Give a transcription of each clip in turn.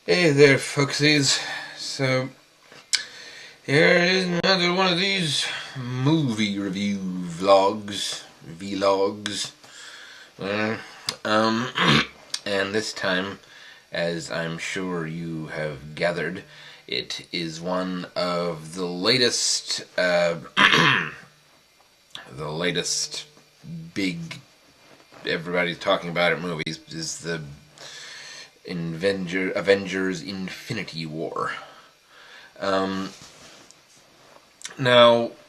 Hey there, folksies. So, here is another one of these movie review vlogs. Uh, um, and this time, as I'm sure you have gathered, it is one of the latest, the latest big, everybody's talking about it movies, is the Avengers Infinity War. Now,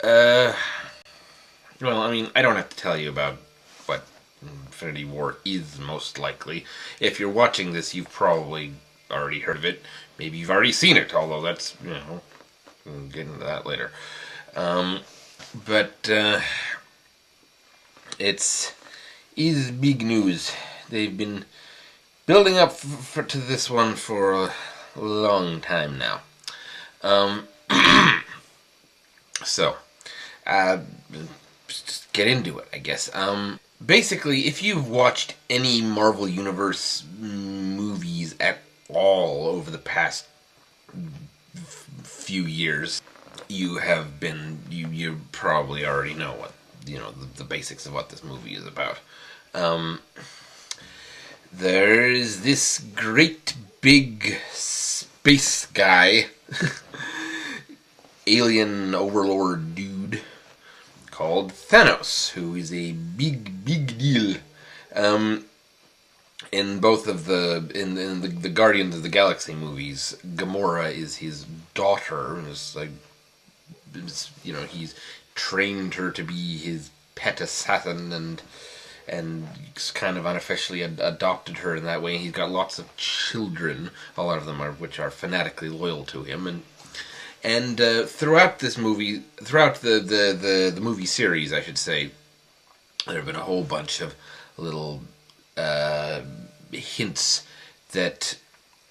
well, I mean, I don't have to tell you about what Infinity War is, most likely. If you're watching this, you've probably already heard of it. Maybe you've already seen it, although that's, we'll get into that later. But it's big news. They've been building up to this one for a long time now. So, just get into it, I guess. Basically, if you've watched any Marvel Universe movies at all over the past few years, you probably already know what, the basics of what this movie is about. There's this great big space guy, alien overlord dude, called Thanos, who is a big deal. In both of the Guardians of the Galaxy movies, Gamora is his daughter. He's trained her to be his pet assassin, and kind of unofficially adopted her in that way. He's got lots of children, a lot of them which are fanatically loyal to him, and throughout the movie series, I should say, there have been a whole bunch of little hints that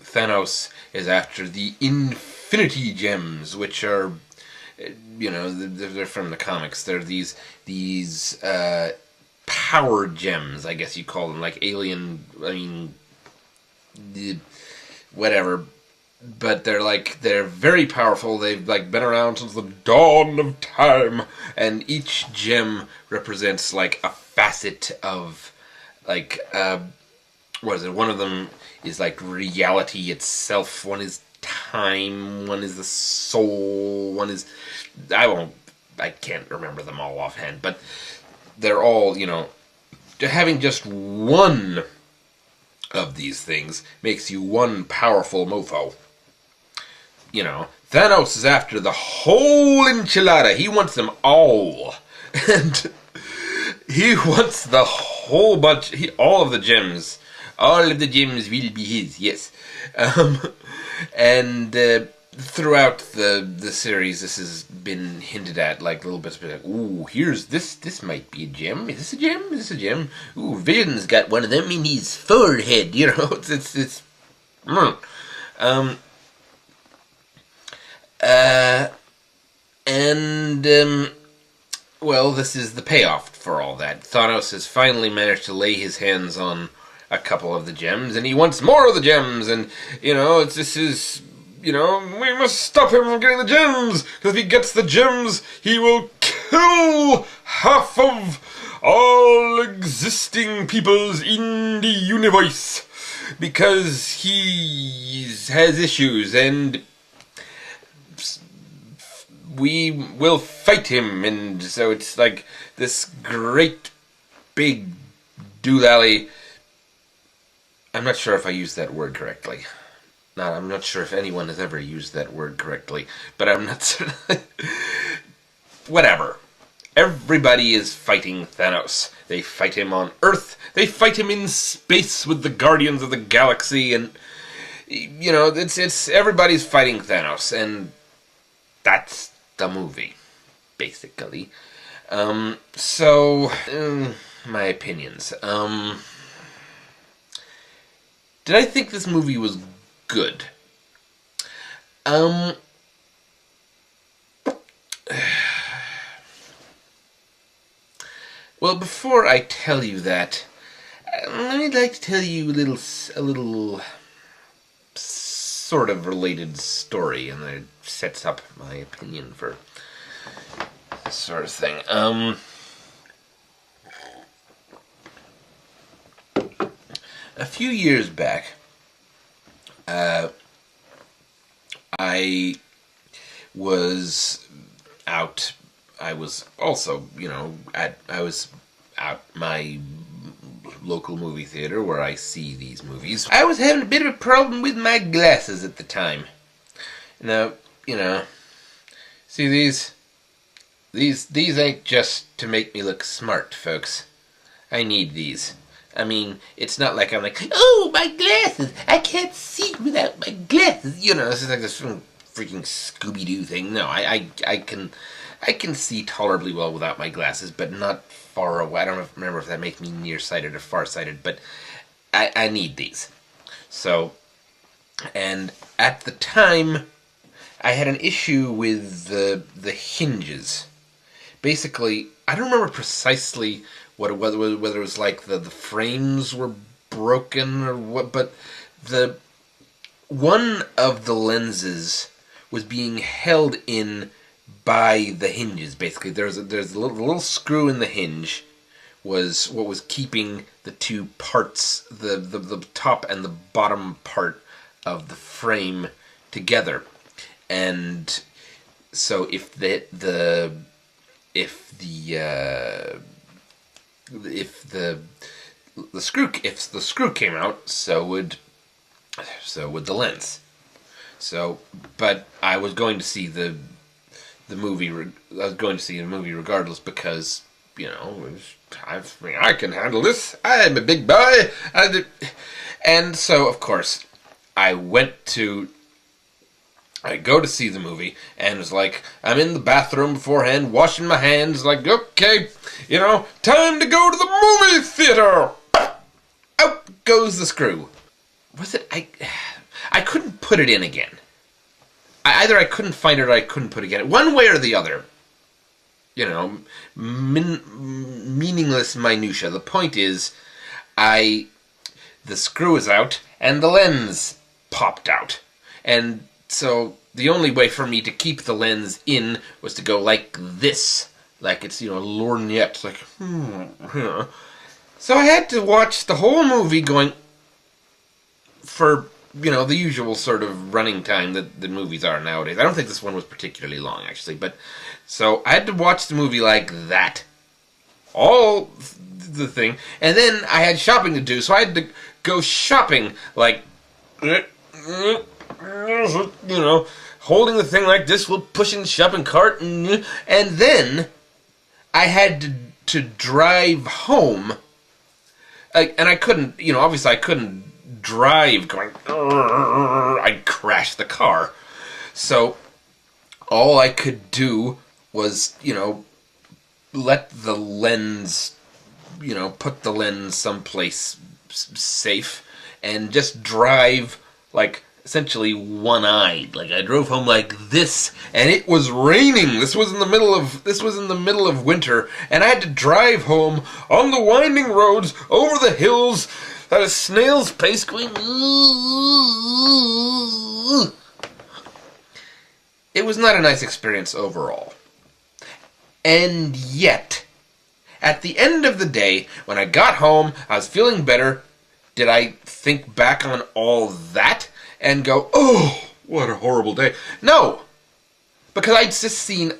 Thanos is after the Infinity Gems, which are, they're from the comics. They're these power gems, I guess you call them, like alien, whatever. But they're very powerful. They've been around since the dawn of time, and each gem represents a facet of what is it? One of them is reality itself. One is time. One is the soul. One is I can't remember them all offhand, but they're all, having just one of these things makes you one powerful mofo. Thanos is after the whole enchilada. He wants them all. And he wants the whole bunch, all of the gems. All of the gems will be his, yes. Throughout the series, this has been hinted at, little bits of ooh, here's this might be a gem. Is this a gem? Is this a gem? Ooh, Vision's got one of them in his forehead, it's well, this is the payoff for all that. Thanos has finally managed to lay his hands on a couple of the gems, and he wants more of the gems, and, we must stop him from getting the gems, because if he gets the gems, he will kill half of all existing peoples in the universe, because he has issues, and we will fight him. And so it's this great big doolally. I'm not sure if I used that word correctly. I'm not sure if anyone has ever used that word correctly, but I'm not certain. Whatever. Everybody is fighting Thanos. They fight him on Earth. They fight him in space with the Guardians of the Galaxy, and it's everybody's fighting Thanos, and that's the movie, basically. My opinions. Did I think this movie was good? Well, before I tell you that, I'd like to tell you a little sort of related story, and it sets up my opinion for this sort of thing. A few years back, I was out. I was also, I was at my local movie theater where I see these movies. I was having a bit of a problem with my glasses at the time. Now, see these? These ain't just to make me look smart, folks. I need these. I mean, it's not like I'm like, oh, my glasses! I can't see without my glasses! This is like this freaking Scooby-Doo thing. No, I can see tolerably well without my glasses, but not far away. I don't remember if that makes me nearsighted or farsighted, but I need these. So, and at the time, I had an issue with the hinges. Basically, I don't remember precisely whether it was like the frames were broken or what, but one of the lenses was being held in by the hinges. Basically, there's a little screw in the hinge was what was keeping the two parts, the top and the bottom part of the frame together. And so if the screw came out, so would the lens. So, but I was going to see the movie. I was going to see the movie regardless because I can handle this. I'm a big boy. And so, of course, I go to see the movie, and it's like, I'm in the bathroom beforehand, washing my hands, like, okay, time to go to the movie theater! Out goes the screw. Was it, I couldn't put it in again. Either I couldn't find it or I couldn't put it again. One way or the other. Meaningless minutia. The point is, the screw is out, and the lens popped out. And so the only way for me to keep the lens in was to go like this. Like it's, lorgnette. Like, So I had to watch the whole movie going for, the usual sort of running time that the movies are nowadays. I don't think this one was particularly long, actually. But so I had to watch the movie like that. All the thing. And then I had shopping to do, so I had to go shopping like... holding the thing like this while pushing the shopping cart, and then I had to drive home, and I couldn't, obviously I couldn't drive going, I'd crash the car, so all I could do was, let the lens, put the lens someplace safe, and just drive, like, essentially one-eyed. Like I drove home like this, and it was raining. This was in the middle of winter, and I had to drive home on the winding roads over the hills at a snail's pace, going. It was not a nice experience overall. And yet, at the end of the day, when I got home, I was feeling better. Did I think back on all that and go, oh, what a horrible day? No, because I'd just seen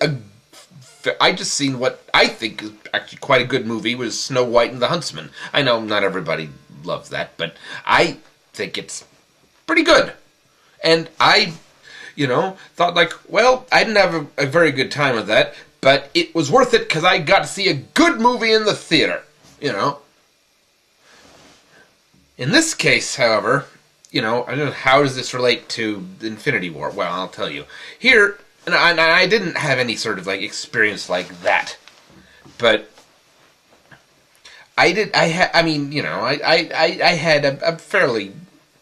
what I think is actually quite a good movie, was Snow White and the Huntsman. I know not everybody loves that, but I think it's pretty good. And I, thought like, well, I didn't have a very good time with that, but it was worth it because I got to see a good movie in the theater, In this case, however, I don't know, how does this relate to Infinity War? Well, I'll tell you. Here, and I didn't have any sort of, experience like that. But I had a fairly,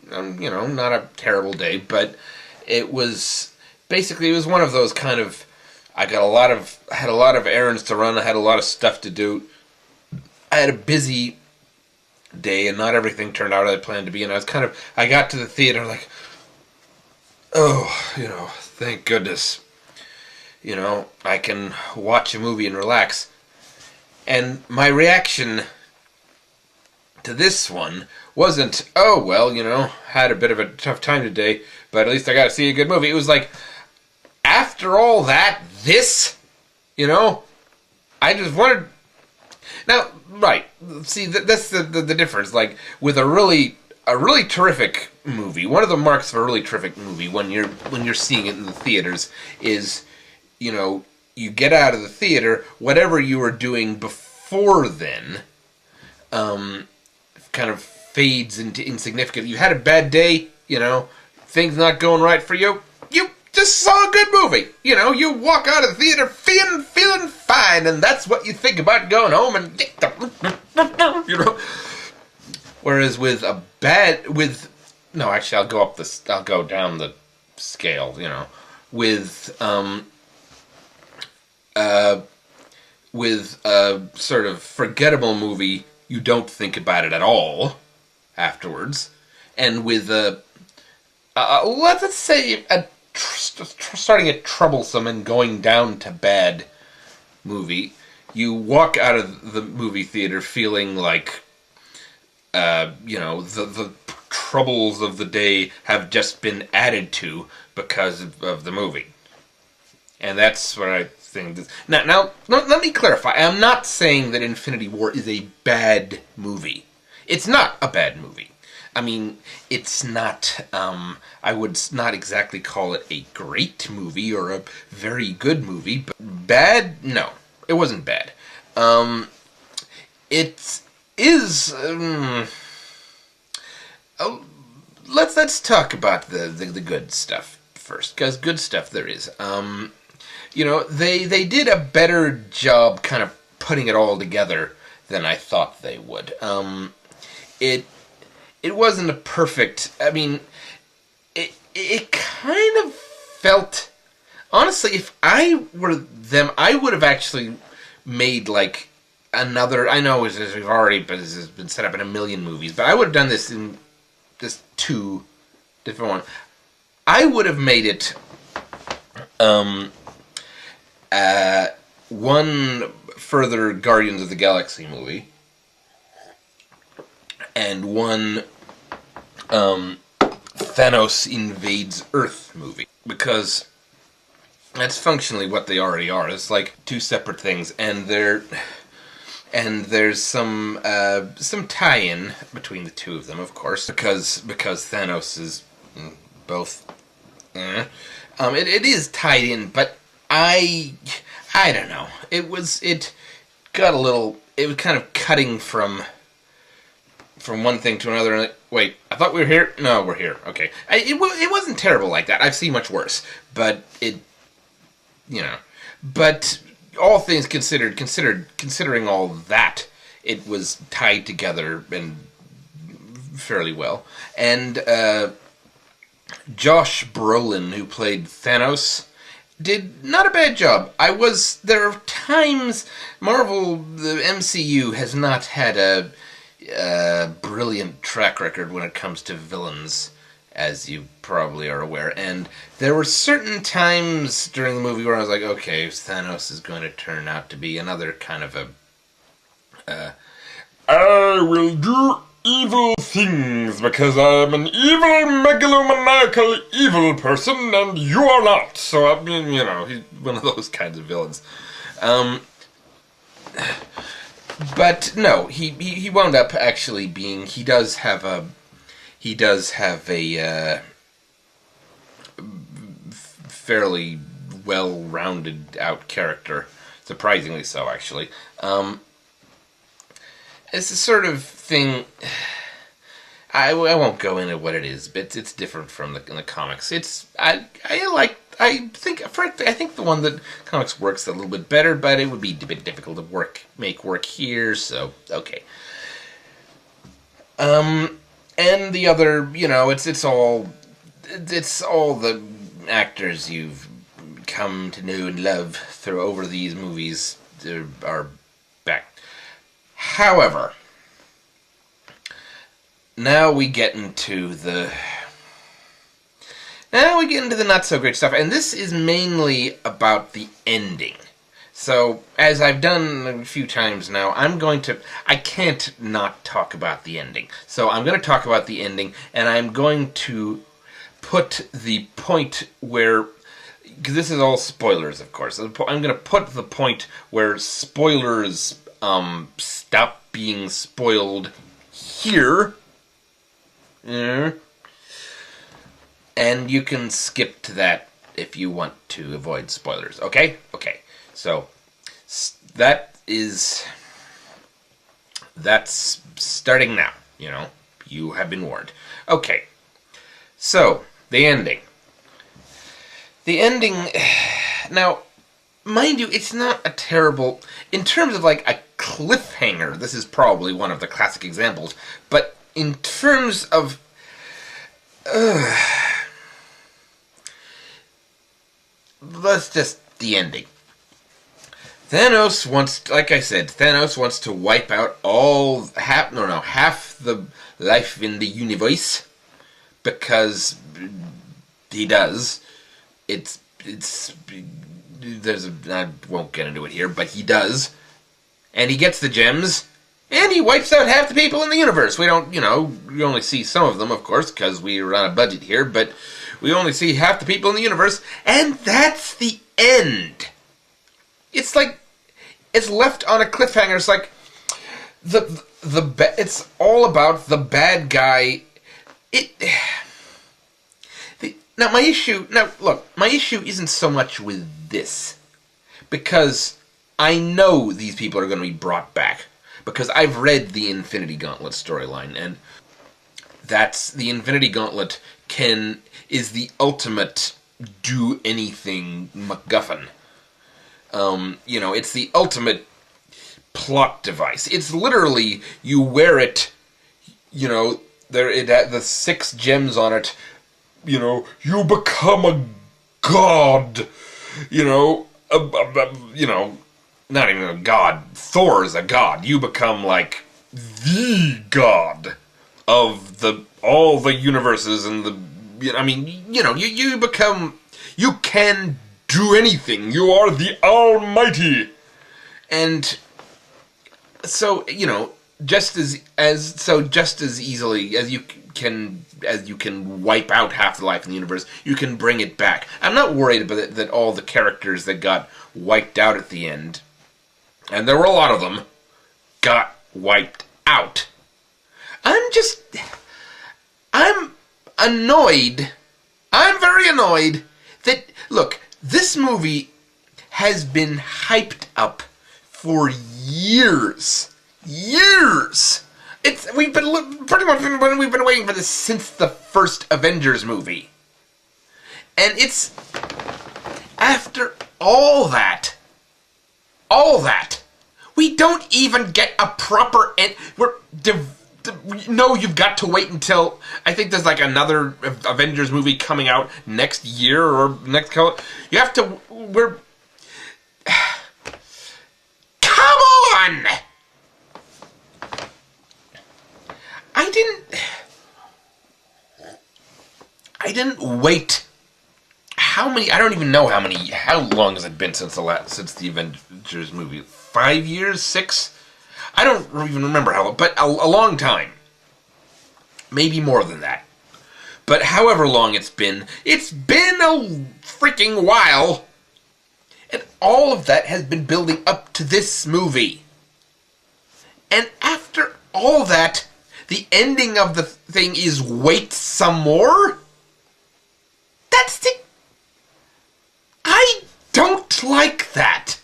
not a terrible day, but it was one of those kind of, I had a lot of errands to run, I had a lot of stuff to do. I had a busy day, and not everything turned out as I planned to be, and I got to the theater like, Oh, thank goodness. I can watch a movie and relax. And my reaction to this one wasn't, oh, well, had a bit of a tough time today, but at least I got to see a good movie. It was like, after all that, this, I just wanted. Now, right, see, that's the difference. Like, with a really terrific movie, one of the marks of a really terrific movie when you're seeing it in the theaters is, you get out of the theater, whatever you were doing before then, kind of fades into insignificant. You had a bad day, things not going right for you. You just saw a good movie. You walk out of the theater feeling fine, and that's what you think about going home and Whereas with actually I'll go down the scale. With a sort of forgettable movie, you don't think about it at all afterwards, and with let's say starting a troublesome and going down to bad movie, you walk out of the movie theater feeling like the troubles of the day have just been added to because of the movie. And that's what I think. Now, let me clarify. I'm not saying that Infinity War is a bad movie. It's not a bad movie. I mean, it's not, I would not exactly call it a great movie or a very good movie, but bad? No, it wasn't bad. It is, let's talk about the good stuff first, because good stuff there is. They did a better job kind of putting it all together than I thought they would. It wasn't a perfect. I mean, it kind of felt. Honestly, if I were them, I would have actually made like another. I know we've already, but this has been set up in a million movies. But I would have done this in just two different ones. I would have made it one further Guardians of the Galaxy movie, and one Thanos invades Earth movie, because that's functionally what they already are. It's like two separate things, and there's some tie-in between the two of them, of course, because Thanos is both. It is tied in, but I don't know. It was kind of cutting from one thing to another. And wait, I thought we were here. No, we're here. Okay, it wasn't terrible like that. I've seen much worse, but But all things considering all that, it was tied together and fairly well. And Josh Brolin, who played Thanos, did not a bad job. There are times the MCU has not had a brilliant track record when it comes to villains, as you probably are aware. And there were certain times during the movie where I was like, okay, Thanos is going to turn out to be another kind of I will do evil things because I'm an evil, megalomaniacal, evil person, and you are not. So, I mean, he's one of those kinds of villains. But no, he wound up actually being. He does have a fairly well-rounded out character, surprisingly so, actually. It's the sort of thing. I won't go into what it is, but it's different from in the comics. I think the one that comics works a little bit better, but it would be a bit difficult to make work here. So okay. And the other, it's all the actors you've come to know and love over these movies are back. However, now we get into Now we get into the not-so-great stuff, and this is mainly about the ending. So, as I've done a few times now, I can't not talk about the ending. So I'm going to talk about the ending, and I'm going to put the point where, because this is all spoilers, of course. I'm going to put the point where spoilers stop being spoiled here. And you can skip to that if you want to avoid spoilers, okay? Okay, so that's starting now, you have been warned. Okay, so, the ending. The ending, now, mind you, it's not a terrible, in terms of like a cliffhanger, this is probably one of the classic examples, but in terms of, the ending. Thanos wants to wipe out half the life in the universe, because he does. I won't get into it here, but he does. And he gets the gems, and he wipes out half the people in the universe. We don't, we only see some of them, of course, because we're on a budget here, but we only see half the people in the universe, and that's the end. It's like, it's left on a cliffhanger. It's like, it's all about the bad guy. My issue isn't so much with this, because I know these people are going to be brought back, because I've read the Infinity Gauntlet storyline, and the Infinity Gauntlet is the ultimate do-anything MacGuffin. It's the ultimate plot device. It's literally, you wear it, it had the 6 gems on it, you become a god, not even a god, Thor's a god, you become like the god of all the universes and you can do anything. You are the Almighty. And so, just as easily as you can wipe out half the life in the universe, you can bring it back. I'm not worried about it, that all the characters that got wiped out at the end, and there were a lot of them, got wiped out. I'm annoyed. I'm very annoyed that, look, this movie has been hyped up for years. Years! We've been waiting for this since the first Avengers movie. And it's, after all that, we don't even get a proper end. You've got to wait until, I think there's like another Avengers movie coming out next year or next color. You have to, come on! I didn't wait. I don't even know how long has it been since the Avengers movie? 5 years? 6? I don't even remember how long, but a long time. Maybe more than that. But however long it's been a freaking while. And all of that has been building up to this movie. And after all that, the ending of the thing is wait some more? I don't like that.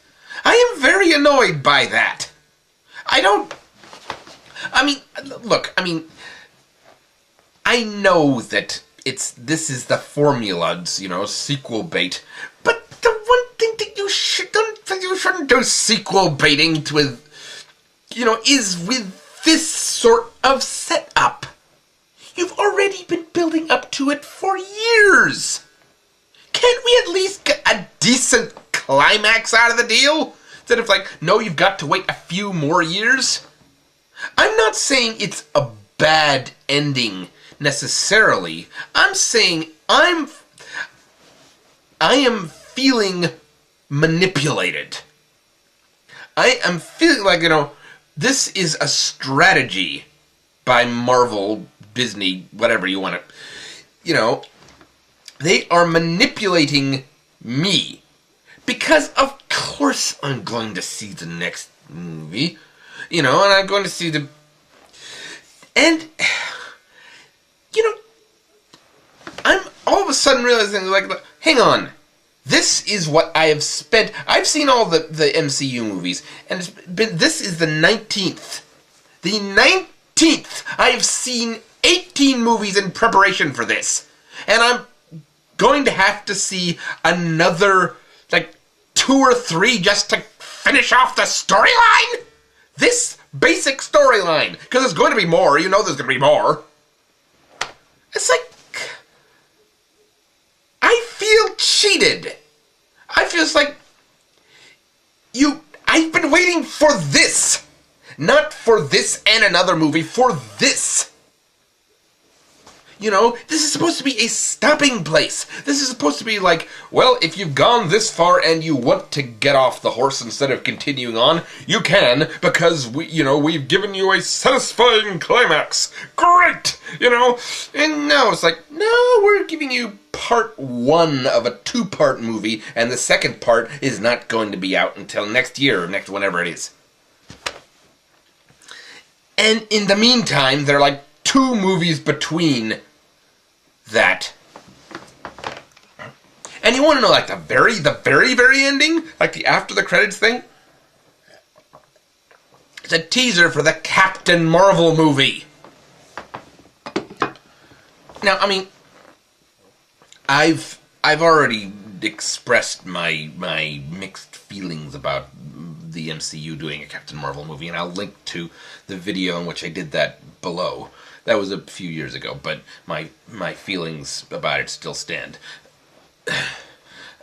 I am very annoyed by that. I know that this is the formula, sequel bait, but the one thing that you shouldn't do sequel baiting with, is with this sort of setup. You've already been building up to it for years. Can't we at least get a decent climax out of the deal? Instead of no, you've got to wait a few more years? I'm not saying it's a bad ending, necessarily. I'm saying I am feeling manipulated. I am feeling like, this is a strategy by Marvel, Disney, whatever you want to, they are manipulating me. Because of course I'm going to see the next movie, and I'm going to see and, I'm all of a sudden realizing, like, hang on. This is what I have spent. I've seen all the MCU movies, and this is the 19th. The 19th! I have seen 18 movies in preparation for this. And I'm going to have to see another, 2 or 3 just to finish off the storyline? This basic storyline. Because there's going to be more. There's going to be more. It's like, I feel cheated. I feel like I've been waiting for this. Not for this and another movie, for this. This is supposed to be a stopping place. This is supposed to be like, well, if you've gone this far and you want to get off the horse instead of continuing on, you can, because we've given you a satisfying climax. Great! And no, it's like, no, we're giving you part 1 of a 2-part movie, and the second part is not going to be out until next year, or whenever it is. And in the meantime, there are 2 movies between that. And you want to know, the very, very ending? The after the credits thing? It's a teaser for the Captain Marvel movie. Now, I mean, I've already expressed my mixed feelings about the MCU doing a Captain Marvel movie, and I'll link to the video in which I did that below. That was a few years ago, but my feelings about it still stand.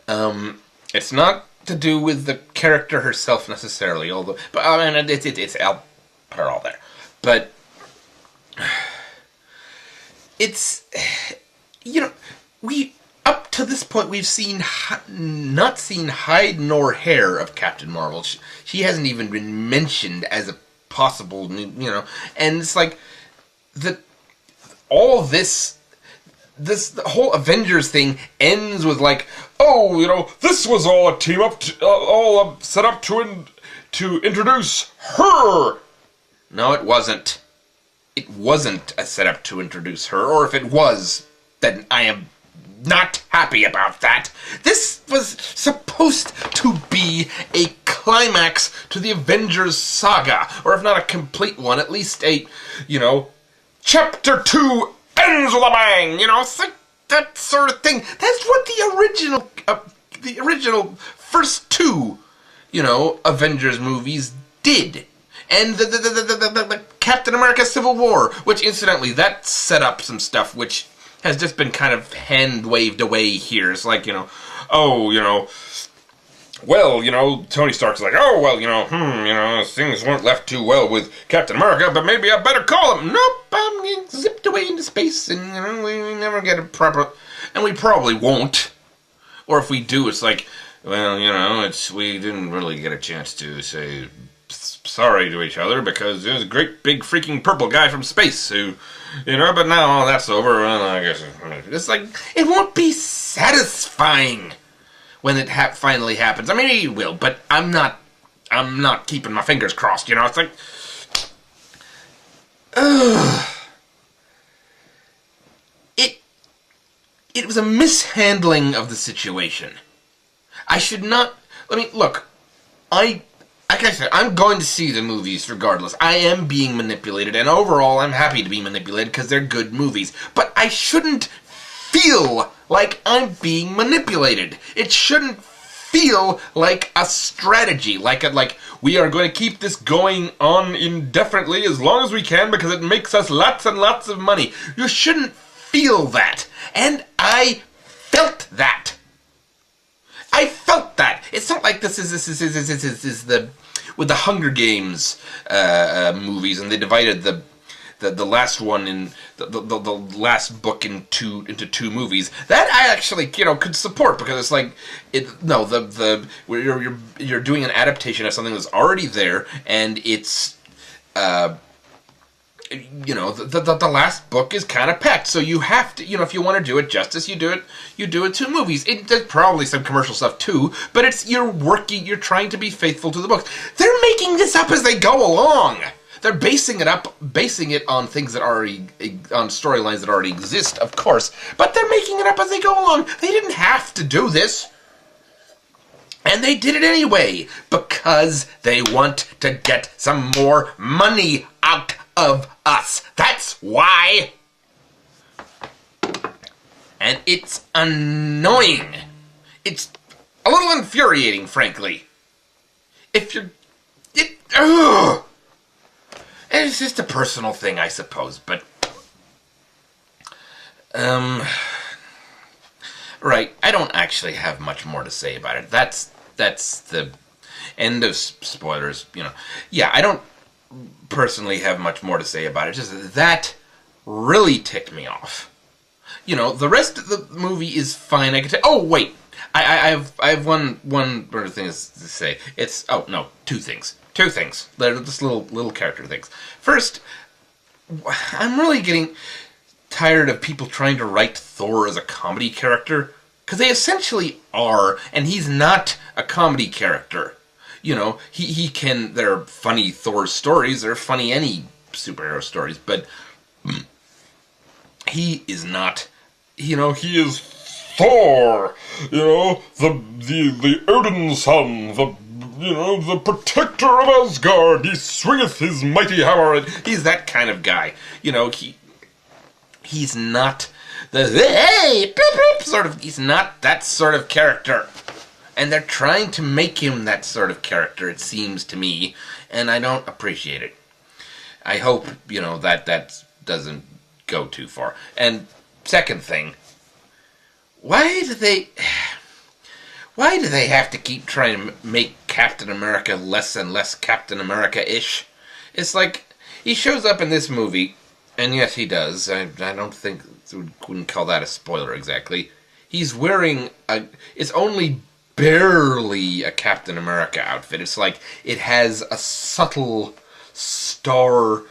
It's not to do with the character herself necessarily, although, but I mean, it's I'll put it all there. But it's, we up to this point we've not seen hide nor hair of Captain Marvel. She hasn't even been mentioned as a possible, and it's like all this the whole Avengers thing ends with this was all a team up, all set up to introduce her. No, it wasn't. It wasn't a setup to introduce her, or if it was, then I am not happy about that. This was supposed to be a climax to the Avengers saga, or if not a complete one, at least a, Chapter 2 ends with a bang, it's like that sort of thing. That's what the original first 2, Avengers movies did. And the Captain America Civil War, which incidentally, that set up some stuff which has just been kind of hand-waved away here. It's like, Tony Stark's like, things weren't left too well with Captain America, but maybe I better call him. Nope, I'm getting zipped away into space, and, we never get a proper, and we probably won't. Or if we do, it's like, we didn't really get a chance to say sorry to each other because there's a great big freaking purple guy from space who, but now all that's over, well, I guess it's like, it won't be satisfying when it finally happens. I mean, it will, but I'm not keeping my fingers crossed, it's like, it was a mishandling of the situation. I should not, look, like I said, I'm going to see the movies regardless. I am being manipulated, and overall I'm happy to be manipulated because they're good movies. But I shouldn't feel like I'm being manipulated. It shouldn't feel like a strategy, like we are going to keep this going on indefinitely as long as we can because it makes us lots and lots of money. You shouldn't feel that. And I felt that. I felt that. It's not like this is the with the Hunger Games movies, and they divided the last one in the last book into two movies, that I actually could support, because it's like you're doing an adaptation of something that's already there, and it's the last book is kind of packed, so you have to, if you want to do it justice, you do it 2 movies. There's probably some commercial stuff too, but you're trying to be faithful to the books. They're making this up as they go along. They're basing it on things that on storylines that already exist, of course, but they're making it up as they go along. They didn't have to do this. And they did it anyway, because they want to get some more money out of us. That's why. And it's annoying. It's a little infuriating, frankly. And it's just a personal thing, I suppose, but right, I don't actually have much more to say about it. That's the end of spoilers, Yeah, I don't personally have much more to say about it. Just that really ticked me off. The rest of the movie is fine. I could oh wait, I have one other thing to say. It's two things. They're just little character things. First, I'm really getting tired of people trying to write Thor as a comedy character, because they essentially are, and he's not a comedy character. He can. They're funny Thor stories. They're funny any superhero stories, but he is not. He is Thor. The Odin's son. The protector of Asgard. He swingeth his mighty hammer. And he's that kind of guy. He's not the hey beep, beep, sort of. He's not that sort of character. And they're trying to make him that sort of character, it seems to me, and I don't appreciate it. I hope, that doesn't go too far. And second thing, why do they have to keep trying to make Captain America less and less Captain America-ish? It's like, he shows up in this movie, and yes, he does. I don't think, wouldn't call that a spoiler exactly. He's wearing it's only barely a Captain America outfit. It's like it has a subtle star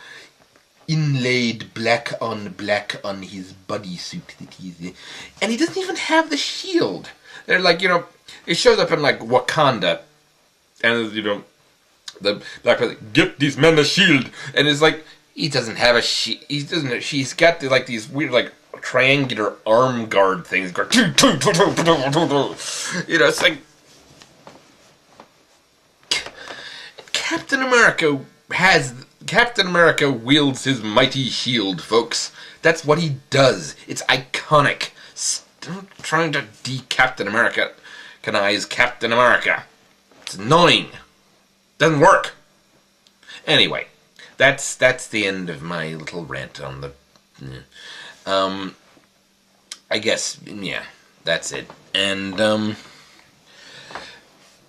inlaid black on his bodysuit that he's in. And he doesn't even have the shield. They're like, it shows up in like Wakanda, and the Black Panther, get these men a shield, and it's like, he doesn't have a shield. He's got these weird triangular arm guard things. It's like Captain America wields his mighty shield, folks. That's what he does. It's iconic. Stop trying to de-Captain America-canize Captain America. It's annoying. Doesn't work. Anyway, that's the end of my little rant on the. I guess, yeah, that's it. And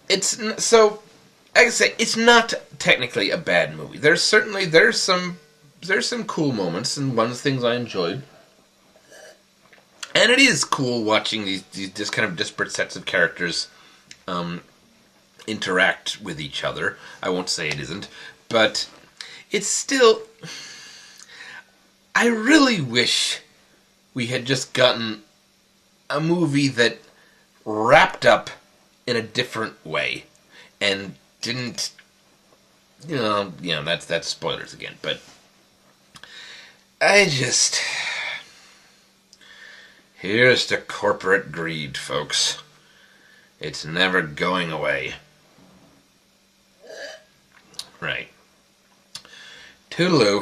it's so. Like I say, it's not technically a bad movie. There's some cool moments and one of the things I enjoyed. And it is cool watching these kind of disparate sets of characters interact with each other. I won't say it isn't, but it's still. I really wish we had just gotten a movie that wrapped up in a different way and didn't. That's spoilers again, but here's to corporate greed, folks. It's never going away. Right. Toodaloo.